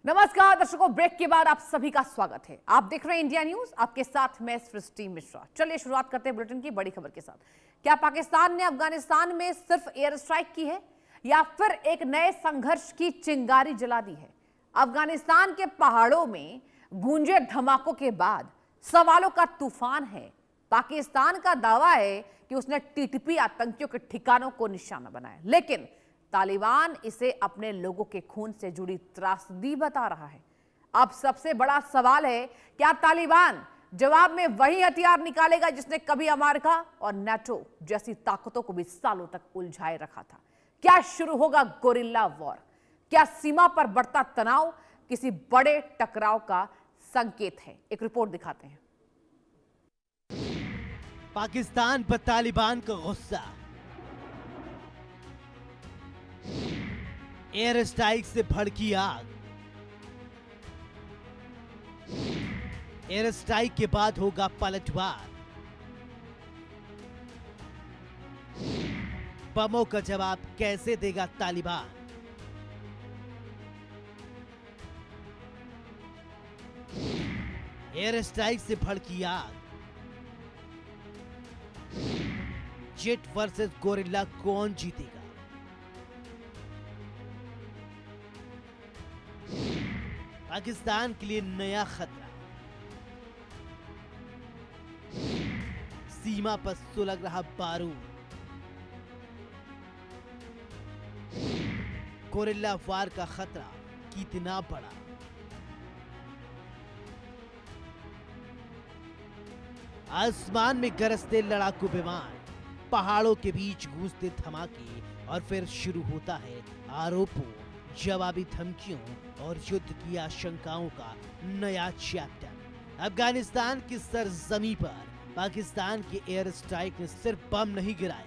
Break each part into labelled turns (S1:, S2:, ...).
S1: नमस्कार दर्शकों, ब्रेक के बाद आप सभी का स्वागत है। आप देख रहे हैं इंडिया न्यूज, आपके साथ मैं सृष्टि मिश्रा। चलिए शुरुआत करते हैं बुलेटिन की बड़ी खबर के साथ। क्या पाकिस्तान ने अफगानिस्तान में सिर्फ एयर स्ट्राइक की है या फिर एक नए संघर्ष की चिंगारी जला दी है? अफगानिस्तान के पहाड़ों में गूंजे धमाकों के बाद सवालों का तूफान है। पाकिस्तान का दावा है कि उसने टीटीपी आतंकियों के ठिकानों को निशाना बनाया, लेकिन तालिबान इसे अपने लोगों के खून से जुड़ी त्रासदी बता रहा है। अब सबसे बड़ा सवाल है, क्या तालिबान जवाब में वही हथियार निकालेगा जिसने कभी अमेरिका और नाटो जैसी ताकतों को भी सालों तक उलझाए रखा था? क्या शुरू होगा गोरिल्ला वॉर? क्या सीमा पर बढ़ता तनाव किसी बड़े टकराव का संकेत है? एक रिपोर्ट दिखाते हैं।
S2: पाकिस्तान पर तालिबान का गुस्सा। एयर स्ट्राइक से भड़की आग। एयर स्ट्राइक के बाद होगा पलटवार। बमों का जवाब कैसे देगा तालिबान? एयर स्ट्राइक से भड़की आग। जेट वर्सेस गोरिल्ला कौन जीतेगा? पाकिस्तान के लिए नया खतरा। सीमा पर सुलग रहा बारूद। गोरिल्ला वार का खतरा कितना बड़ा? आसमान में गरजते लड़ाकू विमान, पहाड़ों के बीच गूंजते धमाके, और फिर शुरू होता है आरोपों, जवाबी धमकियों और युद्ध की आशंकाओं का नया चैप्टर। अफगानिस्तान की सरजमी पर पाकिस्तान के एयर स्ट्राइक ने सिर्फ बम नहीं गिराए,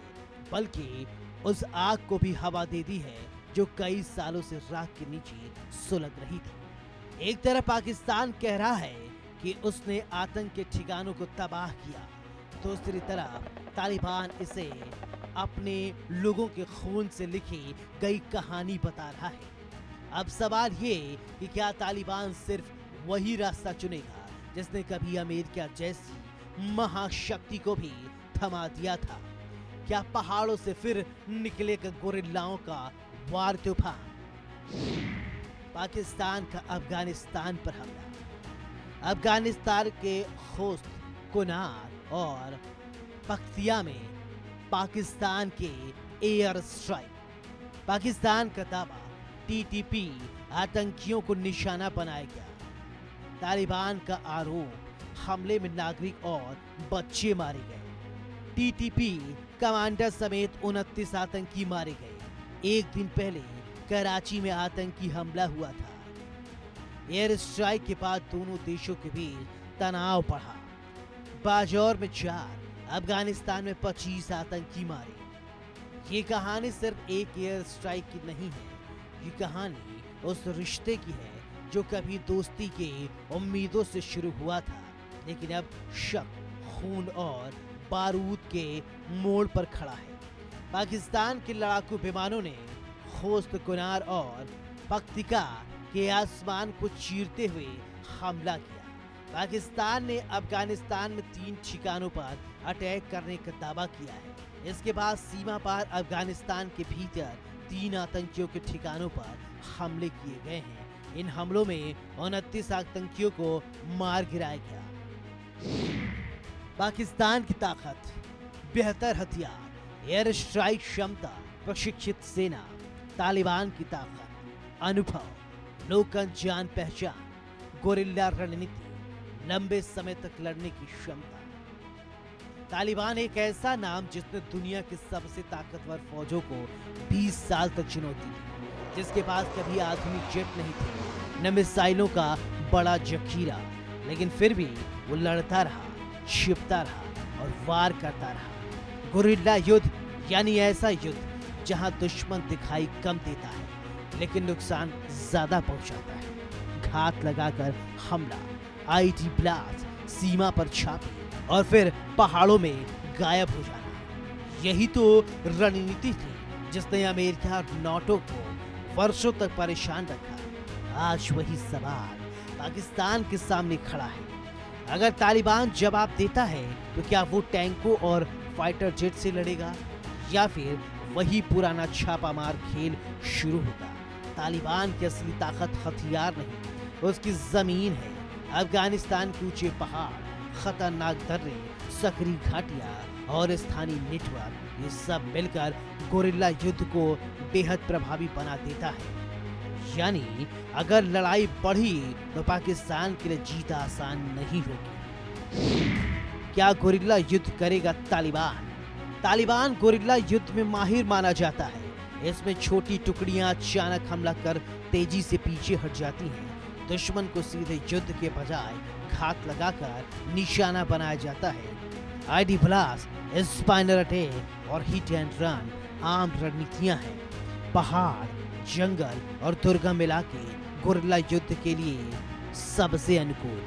S2: बल्कि उस आग को भी हवा दे दी है जो कई सालों से राख के नीचे सुलग रही थी। एक तरफ पाकिस्तान कह रहा है कि उसने आतंक के ठिकानों को तबाह किया, दूसरी तरफ तालिबान इसे अपने लोगों के खून से लिखी गई कहानी बता रहा है। अब सवाल ये कि क्या तालिबान सिर्फ वही रास्ता चुनेगा जिसने कभी अमेरिका जैसी महाशक्ति को भी थमा दिया था? क्या पहाड़ों से फिर निकलेगा गोरिल्लाओं का वार तूफान? पाकिस्तान का अफगानिस्तान पर हमला। अफगानिस्तान के खोस्त, कुनार और पख्तिया में पाकिस्तान के एयर स्ट्राइक। पाकिस्तान का दावा, टीटीपी आतंकियों को निशाना बनाया गया। तालिबान का आरोप, हमले में नागरिक और बच्चे मारे गए। टीटीपी कमांडर समेत 29 आतंकी मारे गए। एक दिन पहले कराची में आतंकी हमला हुआ था। एयर स्ट्राइक के बाद दोनों देशों के बीच तनाव बढ़ा। बाजौर में 4, अफगानिस्तान में 25 आतंकी मारे। ये कहानी सिर्फ एक एयर स्ट्राइक की नहीं है, ये कहानी उस रिश्ते की है जो कभी दोस्ती के उम्मीदों से शुरू हुआ था, लेकिन अब शक, खून और बारूद के मोड़ पर खड़ा है। पाकिस्तान के लड़ाकू विमानों ने खोस्त, कुनार और पख्तिका के आसमान को चीरते हुए हमला किया। पाकिस्तान ने अफगानिस्तान में 3 ठिकानों पर अटैक करने का दावा किया है। इसके बाद सीमा पार अफगानिस्तान के भीतर 3 आतंकियों के ठिकानों पर हमले किए गए हैं। इन हमलों में 29 आतंकियों को मार गिराया गया। पाकिस्तान की ताकत, बेहतर हथियार, एयर स्ट्राइक क्षमता, प्रशिक्षित सेना। तालिबान की ताकत, अनुभव, लोक जान पहचान, गोरिल्ला रणनीति, लंबे समय तक लड़ने की क्षमता। तालिबान एक ऐसा नाम जिसने दुनिया के सबसे ताकतवर फौजों को 20 साल तक चुनौती दी, जिसके पास कभी आधुनिक जेट नहीं थे, न मिसाइलों का बड़ा जखीरा, लेकिन फिर भी वो लड़ता रहा, छिपता रहा और वार करता रहा। गोरिल्ला युद्ध यानी ऐसा युद्ध जहां दुश्मन दिखाई कम देता है लेकिन नुकसान ज्यादा पहुंचाता है। घात लगाकर हमला, आईडी ब्लास्ट, सीमा पर छापे और फिर पहाड़ों में गायब हो जाना। यही तो रणनीति थी जिसने अमेरिका और नाटो को वर्षों तक परेशान रखा। आज वही सवाल पाकिस्तान के सामने खड़ा है। अगर तालिबान जवाब देता है तो क्या वो टैंकों और फाइटर जेट से लड़ेगा या फिर वही पुराना छापामार खेल शुरू होगा? तालिबान की असली ताकत हथियार नहीं, उसकी जमीन है। अफगानिस्तान के ऊंचे पहाड़, खतरनाक दर्रे, सकरी घाटियां और स्थानीय नेटवर्क, ये सब मिलकर गोरिल्ला युद्ध को बेहद प्रभावी बना देता है। यानी अगर लड़ाई बढ़ी तो पाकिस्तान के लिए जीत आसान नहीं होगी। क्या गोरिल्ला युद्ध करेगा तालिबान? तालिबान गोरिल्ला युद्ध में माहिर माना जाता है। इसमें छोटी टुकड़ियां अचानक हमला कर तेजी से पीछे हट जाती हैं। दुश्मन को सीधे युद्ध के बजाय घात लगाकर निशाना बनाया जाता है। आईडी ब्लास्ट, स्पाइनर अटैक और हिट एंड रन आम रणनीतियां हैं। पहाड़, जंगल और दुर्गम इलाके गोरिल्ला युद्ध के लिए सबसे अनुकूल।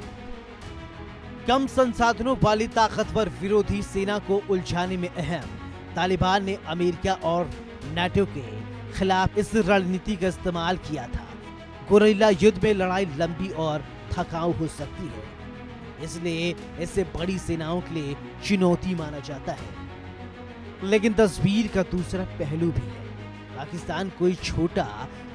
S2: कम संसाधनों वाली ताकतवर विरोधी सेना को उलझाने में अहम। तालिबान ने अमेरिका और नाटो के खिलाफ इस रणनीति का इस्तेमाल किया था। गोरिल्ला युद्ध में लड़ाई लंबी और थकाऊ हो सकती है, इसलिए इसे बड़ी सेनाओं के लिए चुनौती माना जाता है। लेकिन तस्वीर का दूसरा पहलू भी है। पाकिस्तान कोई छोटा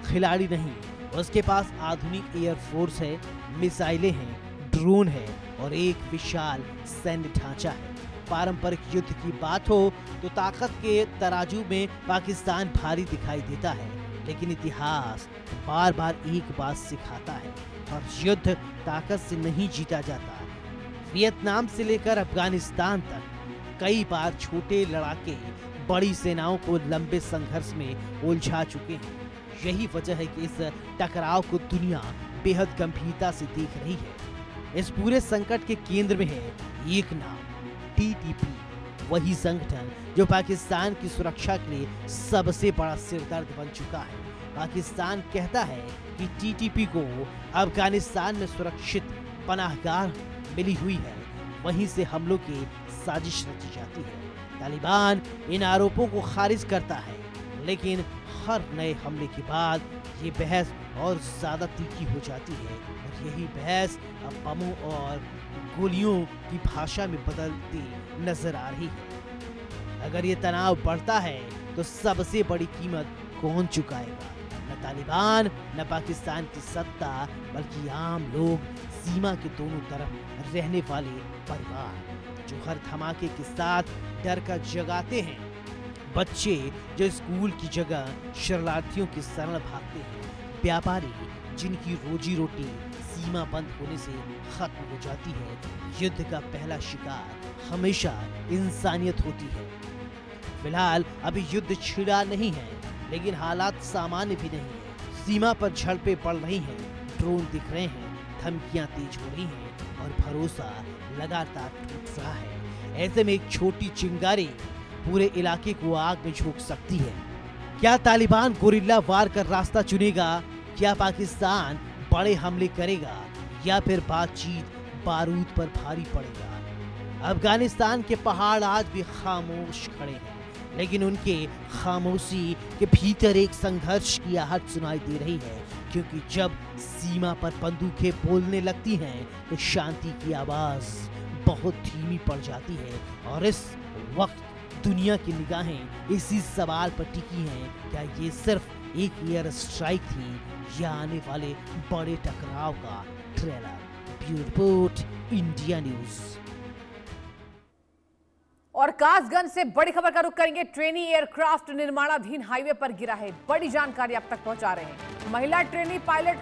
S2: खिलाड़ी नहीं, उसके पास आधुनिक एयरफोर्स है, मिसाइलें हैं, ड्रोन है और एक विशाल सैन्य ढांचा है। पारंपरिक युद्ध की बात हो तो ताकत के तराजू में पाकिस्तान भारी दिखाई देता है, लेकिन इतिहास बार बार एक बात सिखाता है, और युद्ध ताकत से नहीं जीता जाता। वियतनाम से लेकर अफगानिस्तान तक कई बार छोटे लड़ाके बड़ी सेनाओं को लंबे संघर्ष में उलझा चुके हैं। यही वजह है कि इस टकराव को दुनिया बेहद गंभीरता से देख रही है। इस पूरे संकट के केंद्र में है एक नाम, टीटीपी, वही संगठन जो पाकिस्तान की सुरक्षा के लिए सबसे बड़ा सिरदर्द बन चुका है। पाकिस्तान कहता है कि टीटीपी को अफगानिस्तान में सुरक्षित पनाहगाह मिली हुई है, वहीं से हमलों की साजिश रची जाती है। तालिबान इन आरोपों को खारिज करता है, लेकिन हर नए हमले के बाद ये बहस और ज्यादा तीखी हो जाती है, और यही बहस अब बमों और गोलियों की भाषा में बदलती नजर आ रही है। अगर ये तनाव बढ़ता है तो सबसे बड़ी कीमत कौन चुकाएगा? न तालिबान, न पाकिस्तान की सत्ता, बल्कि आम लोग, सीमा के दोनों तरफ रहने वाले परिवार जो हर धमाके के साथ डर का जगाते हैं। बच्चे जो स्कूल की जगह शरणार्थियों की शरण भागते हैं। व्यापारी जिनकी रोजी रोटी सीमा बंद होने से खत्म हो जाती है। युद्ध का पहला शिकार हमेशा इंसानियत होती है। फिलहाल अभी युद्ध छिड़ा नहीं है, लेकिन हालात सामान्य भी नहीं है। सीमा पर झड़पें पड़ रही हैं, ड्रोन दिख रहे हैं, धमकियां तेज हो रही हैं और भरोसा लगातार टूट रहा है। ऐसे में एक छोटी चिंगारी पूरे इलाके को आग में झोंक सकती है। क्या तालिबान गोरिल्ला वार का रास्ता चुनेगा? क्या पाकिस्तान बड़े हमले करेगा या फिर बातचीत बारूद पर भारी पड़ेगा? अफगानिस्तान के पहाड़ आज भी खामोश खड़े हैं, लेकिन उनके खामोशी के भीतर एक संघर्ष की आहट सुनाई दे रही है, क्योंकि जब सीमा पर बंदूकें बोलने लगती हैं तो शांति की आवाज बहुत धीमी पड़ जाती है। और इस वक्त दुनिया की निगाहें इसी सवाल पर टिकी हैं, क्या ये सिर्फ एक एयर स्ट्राइक थी या आने वाले बड़े टकराव का trailer? Bureau report, India news.
S1: और कासगंज से बड़ी खबर का रुख करेंगे। ट्रेनी एयरक्राफ्ट निर्माणाधीन हाईवे पर गिरा है। बड़ी जानकारी आप तक पहुंचा रहे हैं। महिला ट्रेनी पायलट